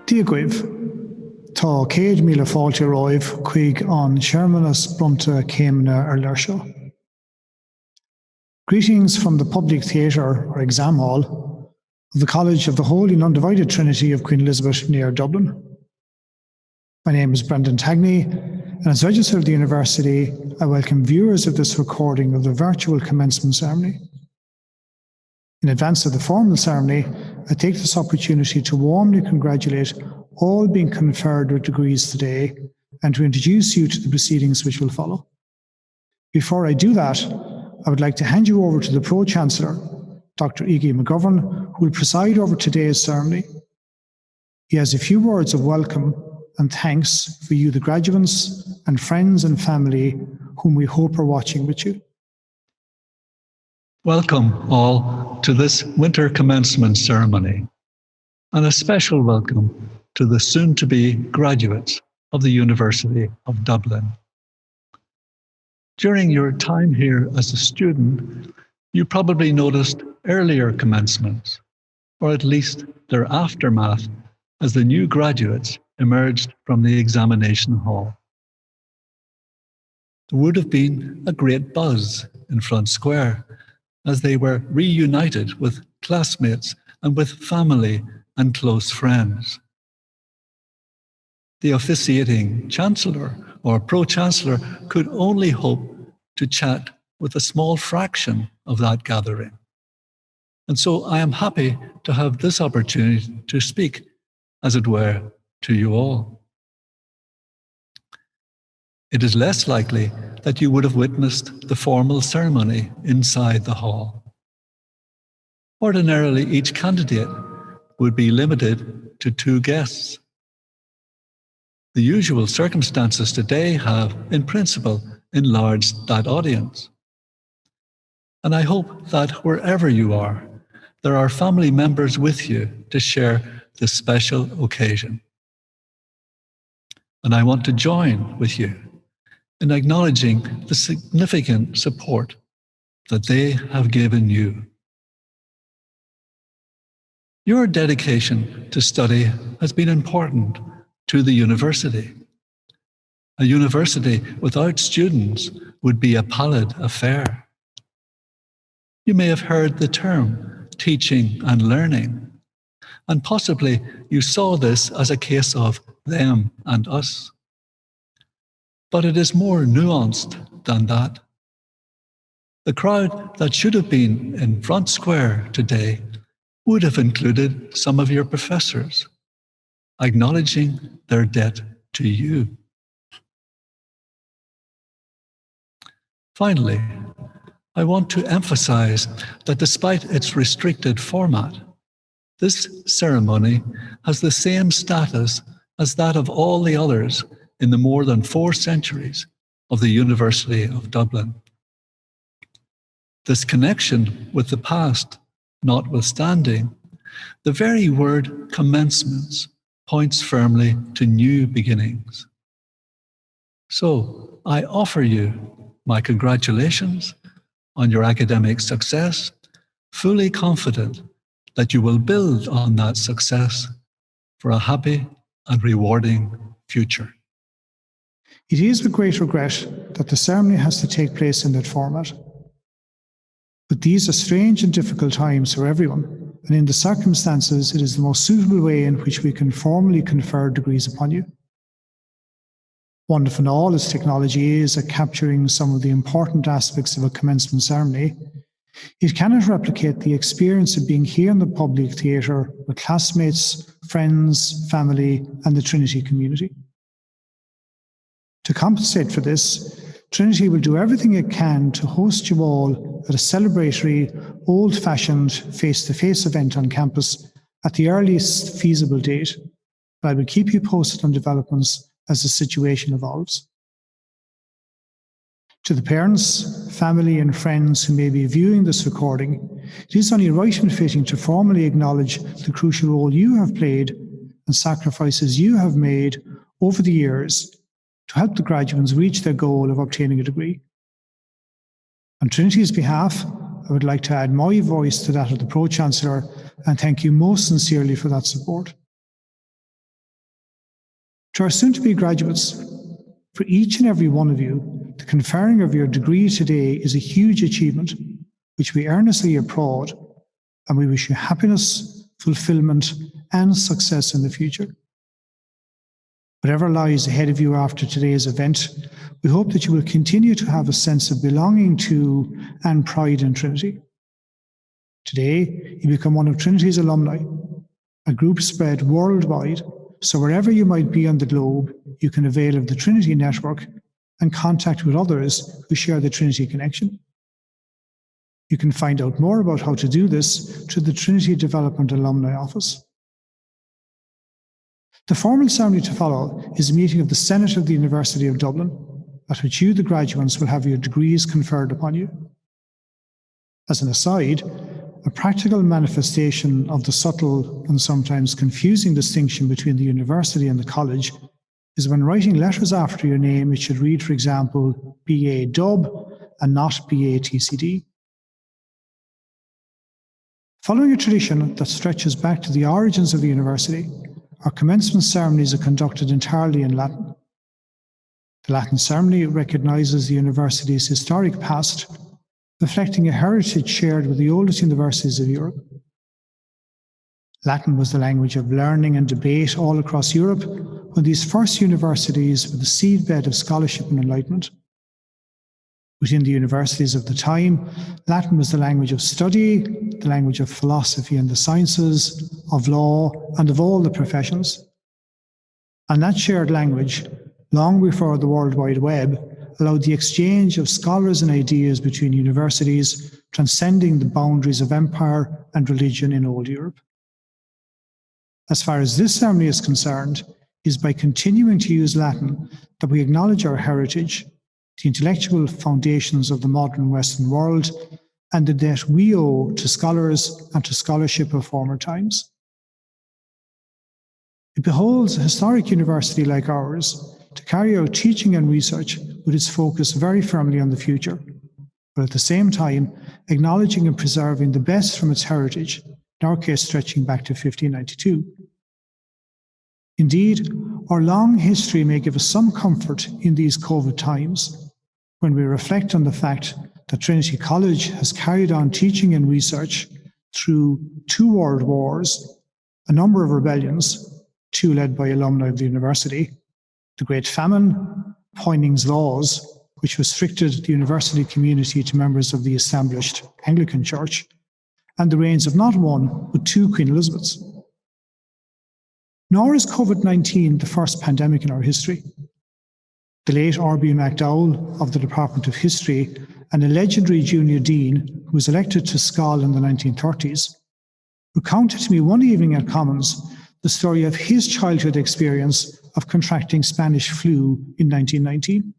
Díoghaibh, tá 100 míle fáilte roimh chuig an Searmannas Brumta Céimhne ar Leirseo. Greetings from the public theatre or exam hall of the College of the Holy and Undivided Trinity of Queen Elizabeth near Dublin. My name is Brendan Tagney, and as Registrar of the University, I welcome viewers of this recording of the virtual commencement ceremony. In advance of the formal ceremony, I take this opportunity to warmly congratulate all being conferred with degrees today and to introduce you to the proceedings which will follow. Before I do that, I would like to hand you over to the Pro-Chancellor, Dr. Iggy McGovern, who will preside over today's ceremony. He has a few words of welcome and thanks for you, the graduates and friends and family whom we hope are watching with you. Welcome all to this winter commencement ceremony, and a special welcome to the soon-to-be graduates of the University of Dublin. During your time here as a student, you probably noticed earlier commencements, or at least their aftermath, as the new graduates emerged from the examination hall. There would have been a great buzz in Front Square as they were reunited with classmates and with family and close friends. The officiating Chancellor or Pro-Chancellor could only hope to chat with a small fraction of that gathering. And so I am happy to have this opportunity to speak, as it were, to you all. It is less likely that you would have witnessed the formal ceremony inside the hall. Ordinarily, each candidate would be limited to 2 guests. The usual circumstances today have, in principle, enlarged that audience. And I hope that wherever you are, there are family members with you to share this special occasion. And I want to join with you in acknowledging the significant support that they have given you. Your dedication to study has been important to the university. A university without students would be a pallid affair. You may have heard the term teaching and learning, and possibly you saw this as a case of them and us. But it is more nuanced than that. The crowd that should have been in Front Square today would have included some of your professors, acknowledging their debt to you. Finally, I want to emphasize that despite its restricted format, this ceremony has the same status as that of all the others in the more than 4 centuries of the University of Dublin. This connection with the past notwithstanding, the very word commencements points firmly to new beginnings. So I offer you my congratulations on your academic success, fully confident that you will build on that success for a happy and rewarding future. It is with great regret that the ceremony has to take place in that format. But these are strange and difficult times for everyone, and in the circumstances, it is the most suitable way in which we can formally confer degrees upon you. Wonderful and all as technology is at capturing some of the important aspects of a commencement ceremony, it cannot replicate the experience of being here in the public theatre with classmates, friends, family, and the Trinity community. To compensate for this, Trinity will do everything it can to host you all at a celebratory, old-fashioned, face-to-face event on campus at the earliest feasible date, but I will keep you posted on developments as the situation evolves. To the parents, family and friends who may be viewing this recording, it is only right and fitting to formally acknowledge the crucial role you have played and sacrifices you have made over the years to help the graduates reach their goal of obtaining a degree. On Trinity's behalf, I would like to add my voice to that of the Pro-Chancellor and thank you most sincerely for that support. To our soon-to-be graduates, for each and every one of you, the conferring of your degree today is a huge achievement, which we earnestly applaud, and we wish you happiness, fulfillment, and success in the future. Whatever lies ahead of you after today's event, we hope that you will continue to have a sense of belonging to and pride in Trinity. Today, you become one of Trinity's alumni, a group spread worldwide, so wherever you might be on the globe, you can avail of the Trinity network and contact with others who share the Trinity connection. You can find out more about how to do this through the Trinity Development Alumni Office. The formal ceremony to follow is a meeting of the Senate of the University of Dublin, at which you, the graduates, will have your degrees conferred upon you. As an aside, a practical manifestation of the subtle and sometimes confusing distinction between the university and the college is when writing letters after your name, it should read, for example, BA Dub and not BA TCD. Following a tradition that stretches back to the origins of the university, our commencement ceremonies are conducted entirely in Latin. The Latin ceremony recognises the university's historic past, reflecting a heritage shared with the oldest universities of Europe. Latin was the language of learning and debate all across Europe when these first universities were the seedbed of scholarship and enlightenment. Within the universities of the time, Latin was the language of study, the language of philosophy and the sciences, of law, and of all the professions. And that shared language, long before the World Wide Web, allowed the exchange of scholars and ideas between universities, transcending the boundaries of empire and religion in old Europe. As far as this ceremony is concerned, it is by continuing to use Latin that we acknowledge our heritage, the intellectual foundations of the modern Western world, and the debt we owe to scholars and to scholarship of former times. It beholds a historic university like ours to carry out teaching and research with its focus very firmly on the future, but at the same time acknowledging and preserving the best from its heritage, in our case stretching back to 1592. Indeed, our long history may give us some comfort in these COVID times when we reflect on the fact that Trinity College has carried on teaching and research through 2 world wars, a number of rebellions, 2 led by alumni of the university, the Great Famine, Poyning's Laws, which restricted the university community to members of the established Anglican Church, and the reigns of not 1, but 2 Queen Elizabeths. Nor is COVID-19 the first pandemic in our history. The late R.B. MacDowell of the Department of History and a legendary junior dean who was elected to Scoil in the 1930s, recounted to me one evening at Commons the story of his childhood experience of contracting Spanish flu in 1919.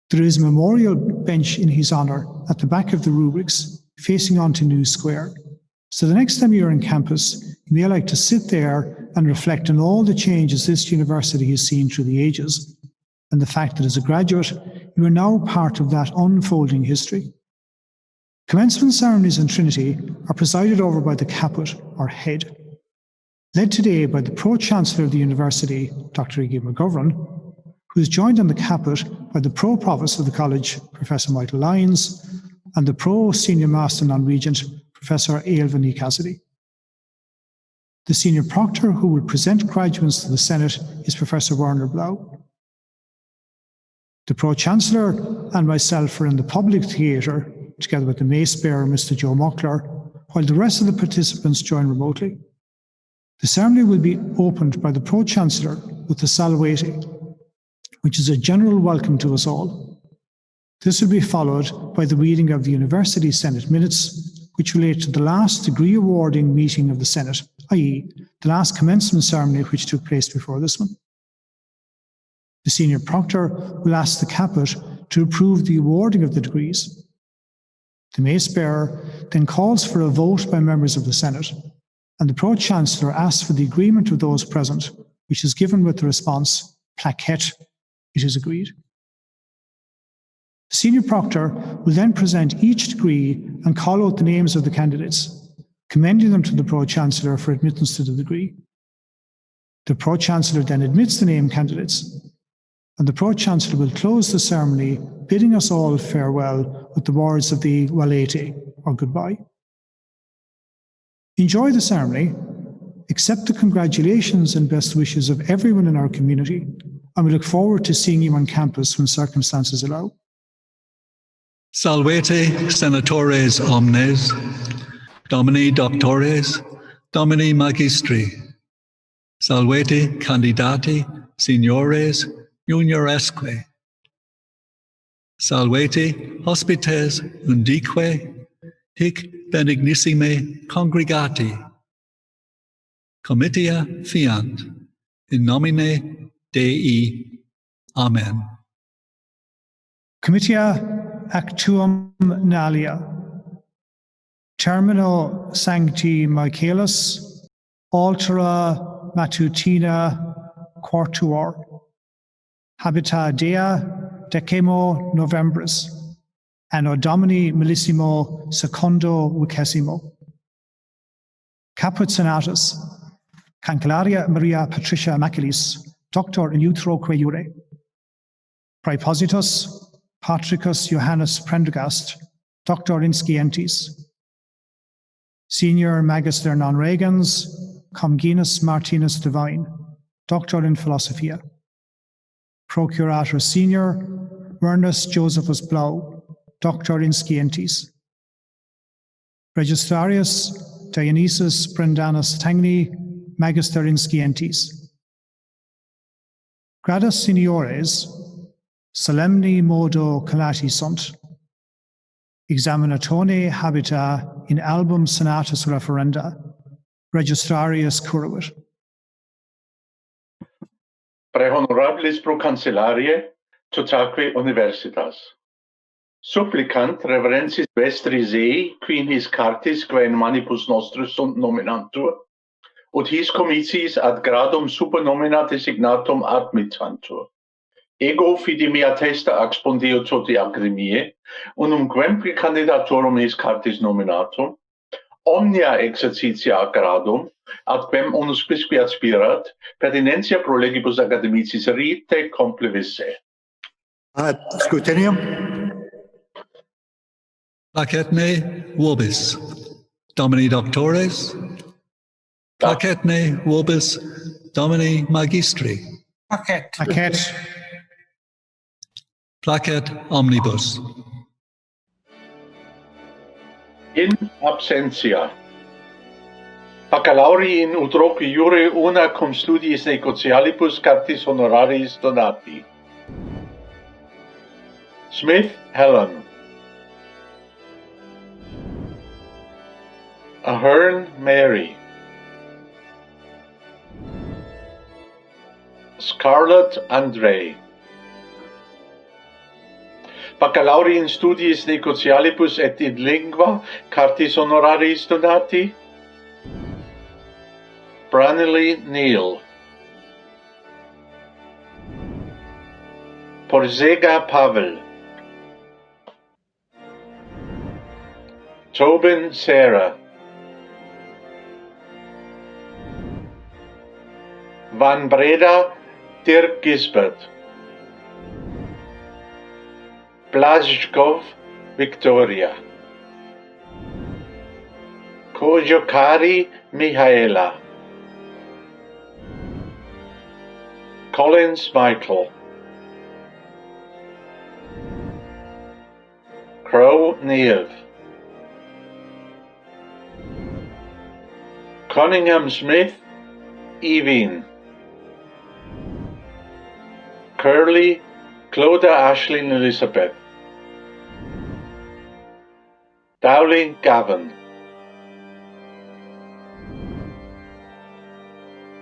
There is a memorial bench in his honour at the back of the rubrics facing onto New Square. So the next time you're on campus, you may like to sit there and reflect on all the changes this university has seen through the ages, and the fact that as a graduate, you are now part of that unfolding history. Commencement ceremonies in Trinity are presided over by the caput, or head, led today by the Pro-Chancellor of the University, Dr. Iggy McGovern, who is joined on the caput by the Pro-Provost of the College, Professor Michael Lyons, and the Pro-Senior Master Non-Regent, Professor Ailbhe Ní Cassidy. The Senior Proctor who will present graduates to the Senate is Professor Werner Blau. The Pro-Chancellor and myself are in the public theatre, together with the Mace-Bearer, Mr. Joe Muckler, while the rest of the participants join remotely. The ceremony will be opened by the Pro-Chancellor with the Salvete, which is a general welcome to us all. This will be followed by the reading of the University Senate minutes, which relate to the last degree awarding meeting of the Senate, i.e. the last commencement ceremony which took place before this one. The Senior Proctor will ask the caput to approve the awarding of the degrees. The Mace-Bearer then calls for a vote by members of the Senate, and the Pro-Chancellor asks for the agreement of those present, which is given with the response, plaquette, it is agreed. The Senior Proctor will then present each degree and call out the names of the candidates, commending them to the Pro-Chancellor for admittance to the degree. The Pro-Chancellor then admits the named candidates, and the Pro-Chancellor will close the ceremony, bidding us all farewell with the words of the Walete, or goodbye. Enjoy the ceremony, accept the congratulations and best wishes of everyone in our community, and we look forward to seeing you on campus when circumstances allow. Salvete senatores omnes, Domini doctores, Domini magistri, salvete candidati, signores, junioresque, salvete hospites undique, hic benignissime congregati, comitia fiant, in nomine Dei. Amen. Comitia actuum nalia, termino sancti Michaelis, altera matutina quartuor, habita Dea decimo Novembris, anno Domini millesimo secondo vicesimo. Caput Senatus, Cancelaria Maria Patricia Maculis, Doctor in Utroque Jure. Praepositus, Patricus Johannes Prendergast, Doctor in Scientis. Senior Magister non regens, Comginus Martinus Divine, Doctor in Philosophia. Procurator Senior, Ernest Josephus Blau, Doctor in Scientis. Registrarius Dionysius Brendanus Tangni, Magister in Scientis. Gradus Seniores, solemni modo collati sunt, examinatone habita in album senatus referenda, registrarius curavit. Prehonorabilis pro cancellariae, totaque universitas. Supplicant reverensis vestris ei, qui in his cartis quae in manibus nostris sunt nominantur, ut his comitiis ad gradum supernomina designatum admittantur. Ego fidi mea testa expondio toti agrimie, unum quemque candidatorum his cartis nominatum, omnia exercitia ad gradum, ad quem unus quisque aspirat, pertinentia pro legibus academicis rite complevisse. Ad scrutinium. Placetne vobis, Domini doctores, placetne vobis, Domini magistri, Placet. placet omnibus. In absentia. Baccalaurii in utroque iure una cum studiis negotialibus cartis honorariis donati. Smith, Helen. Ahern, Mary. Scarlett, Andre. Baccalaurii in studiis negotialibus et in lingua cartis honorariis donati. Branelli, Neil. Porzega, Pavel. Tobin, Sarah. Van Breda, Dirk Gisbert. Blazhkov, Victoria. Kojokari, Mihaela. Collins, Michael. Crow, Neve. Cunningham Smith, Evine. Curley, Clodagh Aisling Elizabeth. Dowling, Gavin.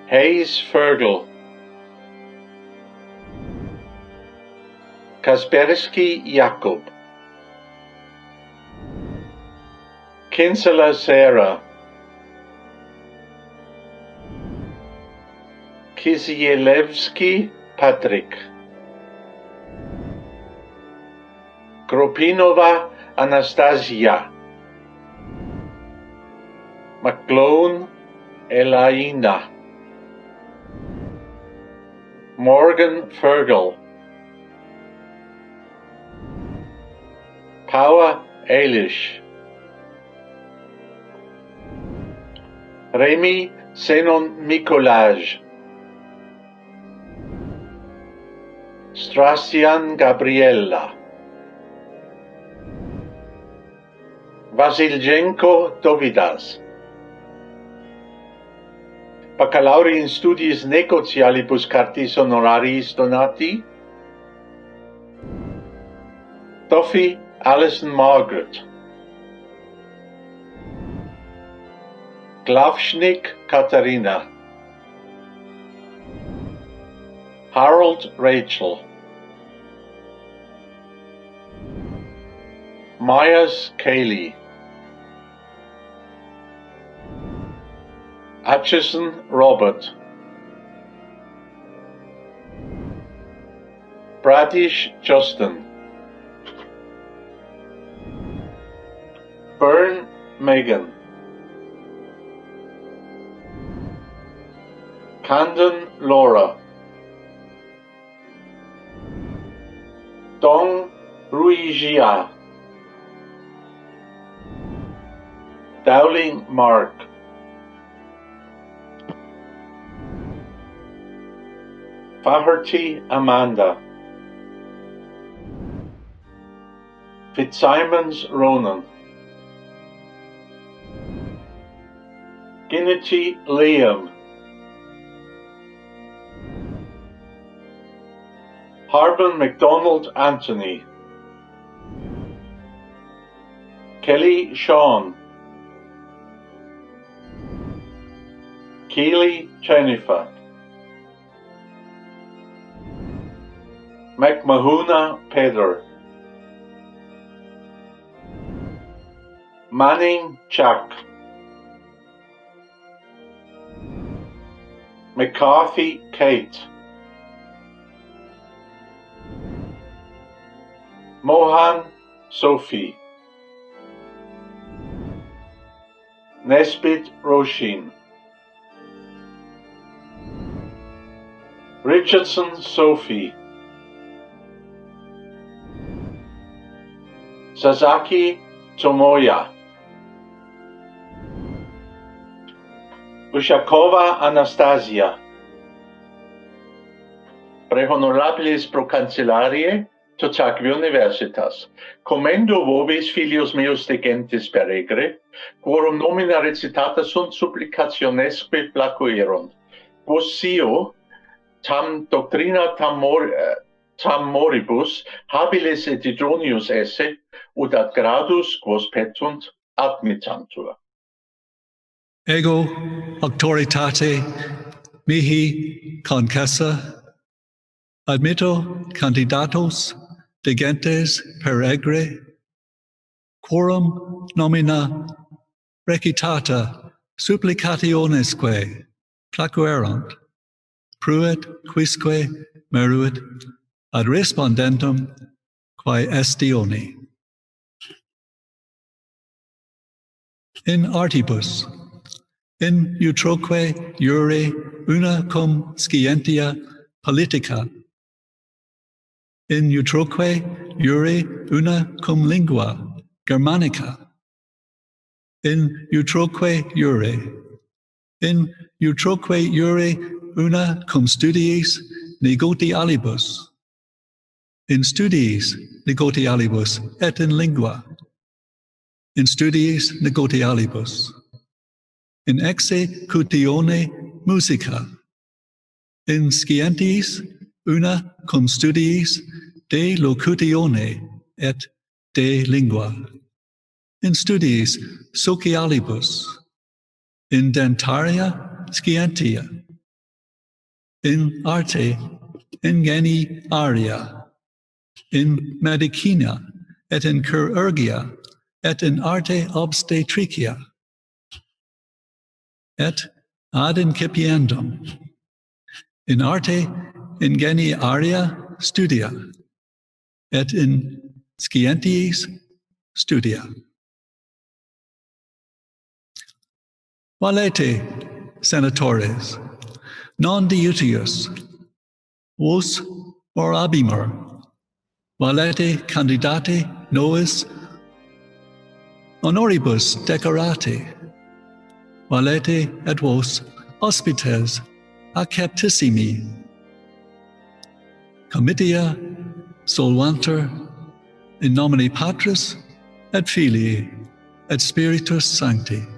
Hayes, Fergal. Kaspersky, Jakub. Kinsella, Sarah. Kisielewski, Patrick. Kropinova, Anastasia. McGlone, Elaina. Morgan Fergal, Paula Eilish, Rémi Senon-Micolaj, Strasian Gabriella, Vasiljenko Dovidas, Baccalaureus in Studiis Negocialibus Cartis Honoraris Donati, Duffy Alison Margaret, Glavschnik Katharina, Harold Rachel, Myers Kaylee, Atchison Robert, Bradish Justin, Byrne Megan, Camden Laura, Dong Ruijia, Dowling Mark, Faherty Amanda, Fitzsimons Ronan, Ginnity Liam, Harbin MacDonald Anthony, Kelly Sean, Keely Jennifer, McMahuna Pedder, Manning Jack, McCarthy Kate, Mohan Sophie, Nesbit Roshin, Richardson Sophie, Sasaki Tomoya, Ushakova Anastasia, Prehonorabilis pro cancellarie totaque universitas, commendo vobis filios meus de gentis peregre, quorum nomina recitata sunt supplicationesque placuerunt, quos sio tam doctrina tam moribus habilis et idonius esse, ut ad gradus quos petunt admittantur. Ego auctoritate mihi concessa admitto candidatos de gentes per egre quorum nomina recitata supplicationesque placuerunt pruit quisque meruit ad respondentum quae estioni. In artibus, in utroque iure una cum scientia politica, in utroque iure una cum lingua Germanica, in utroque iure una cum studiis negotialibus, in studiis negotialibus et in lingua, in studiis negotialibus, in executione musica, in scientis una cum studiis de locutione et de lingua, in studiis socialibus, in dentaria scientia, in arte ingeniaria, in medicina et in chirurgia et in arte obstetricia, et ad incipiendum, in arte ingeniaria studia, et in scientiis studia. Valete, senatores, non diutius, vos orabimur, valete candidate nois honoribus decorate, valete et vos hospites acceptissimi, comitia solvanter in nomine Patris et Filii et Spiritus Sancti.